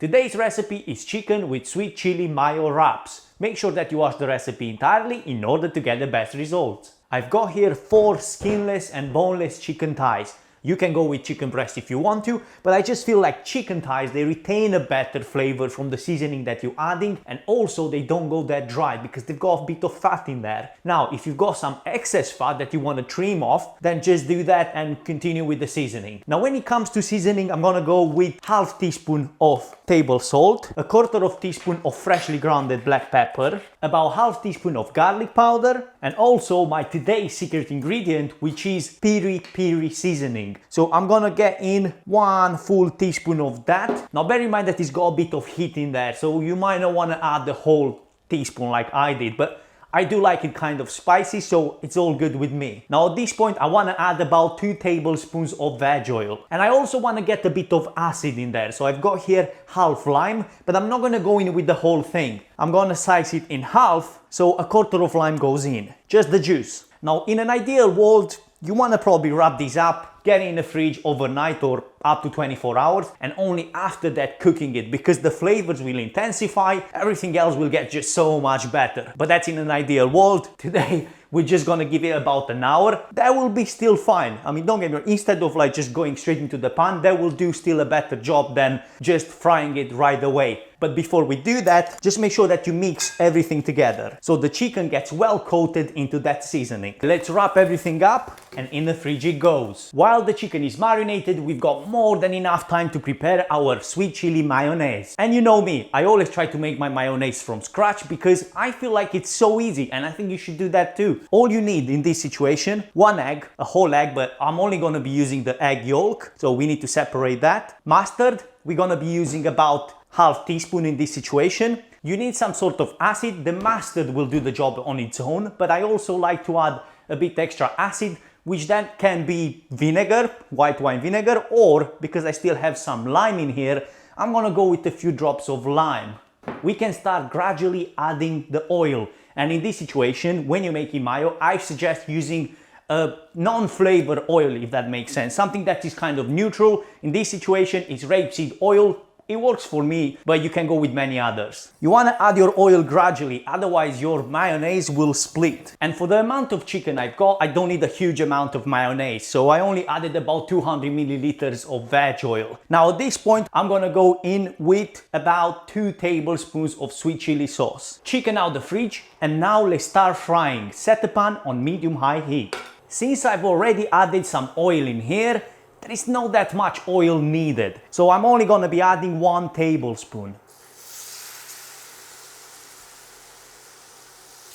Today's recipe is chicken with sweet chili mayo wraps. Make sure that you watch the recipe entirely in order to get the best results. I've got here 4 skinless and boneless chicken thighs. You can go with chicken breast if you want to, but I just feel like chicken thighs, they retain a better flavor from the seasoning that you're adding, and also they don't go that dry because they've got a bit of fat in there. Now, if you've got some excess fat that you want to trim off, then just do that and continue with the seasoning. Now, when it comes to seasoning, I'm gonna go with half teaspoon of table salt, a quarter of teaspoon of freshly grounded black pepper, about half teaspoon of garlic powder, and also my today's secret ingredient, which is piri seasoning. So I'm gonna get in 1 full teaspoon of that. Now bear in mind that it's got a bit of heat in there, so you might not want to add the whole teaspoon like I did, but I do like it kind of spicy, so it's all good with me. Now at this point I want to add about 2 tablespoons of veg oil, and I also want to get a bit of acid in there. So I've got here half lime, but I'm not going to go in with the whole thing. I'm going to slice it in half, so a quarter of lime goes in, just the juice. Now in an ideal world, you want to probably wrap these up, get it in the fridge overnight or up to 24 hours, and only after that cooking it, because the flavors will intensify, everything else will get just so much better. But that's in an ideal world. Today we're just gonna give it about an hour. That will be still fine. I mean, don't get me wrong, instead of like just going straight into the pan, that will do still a better job than just frying it right away. But before we do that, just make sure that you mix everything together so the chicken gets well coated into that seasoning. Let's wrap everything up and in the fridge it goes. While the chicken is marinated, we've got more than enough time to prepare our sweet chili mayonnaise. And you know me, I always try to make my mayonnaise from scratch because I feel like it's so easy, and I think you should do that too. All you need in this situation, 1 egg, a whole egg, but I'm only going to be using the egg yolk, so we need to separate that. Mustard, we're going to be using about half teaspoon in this situation. You need some sort of acid. The mustard will do the job on its own, but I also like to add a bit extra acid, which then can be vinegar, white wine vinegar, or because I still have some lime in here, I'm gonna go with a few drops of lime. We can start gradually adding the oil, and in this situation, when you're making mayo, I suggest using a non-flavor oil, if that makes sense, something that is kind of neutral. In this situation, it's rapeseed oil. It works for me, but you can go with many others. You want to add your oil gradually, otherwise your mayonnaise will split. And for the amount of chicken I've got, I don't need a huge amount of mayonnaise, so I only added about 200 milliliters of veg oil. Now at this point, I'm gonna go in with about 2 tablespoons of sweet chili sauce. Chicken out the fridge, and now let's start frying. Set the pan on medium-high heat. Since I've already added some oil in here, there is not that much oil needed, so I'm only going to be adding 1 tablespoon.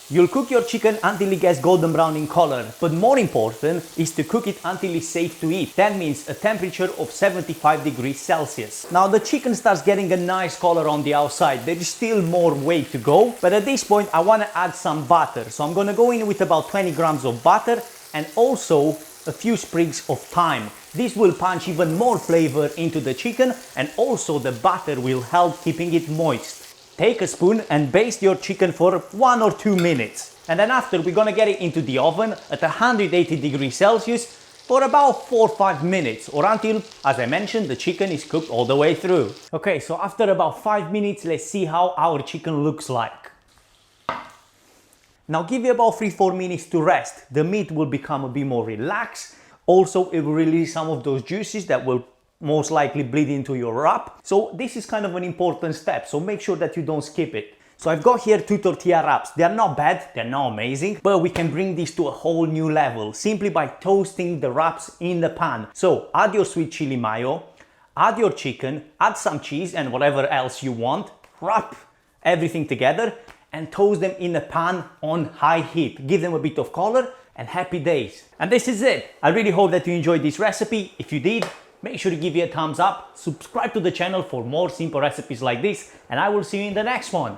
You'll cook your chicken until it gets golden brown in color, but more important is to cook it until it's safe to eat. That means a temperature of 75 degrees Celsius. Now the chicken starts getting a nice color on the outside. There is still more way to go, but at this point I want to add some butter. So I'm going to go in with about 20 grams of butter and also a few sprigs of thyme. This will punch even more flavor into the chicken, and also the butter will help keeping it moist. Take a spoon and baste your chicken for 1 or 2 minutes. And then after, we're gonna get it into the oven at 180 degrees Celsius for about 4 or 5 minutes, or until, as I mentioned, the chicken is cooked all the way through. Okay, so after about 5 minutes, let's see how our chicken looks like. Now give it about 3-4 minutes to rest. The meat will become a bit more relaxed. Also, it will release some of those juices that will most likely bleed into your wrap. So this is kind of an important step, so make sure that you don't skip it. So I've got here 2 tortilla wraps. They are not bad, they're not amazing, but we can bring this to a whole new level simply by toasting the wraps in the pan. So add your sweet chili mayo, add your chicken, add some cheese and whatever else you want, wrap everything together and toast them in a pan on high heat. Give them a bit of color and happy days. And this is it. I really hope that you enjoyed this recipe. If you did, make sure to give it a thumbs up, subscribe to the channel for more simple recipes like this, and I will see you in the next one.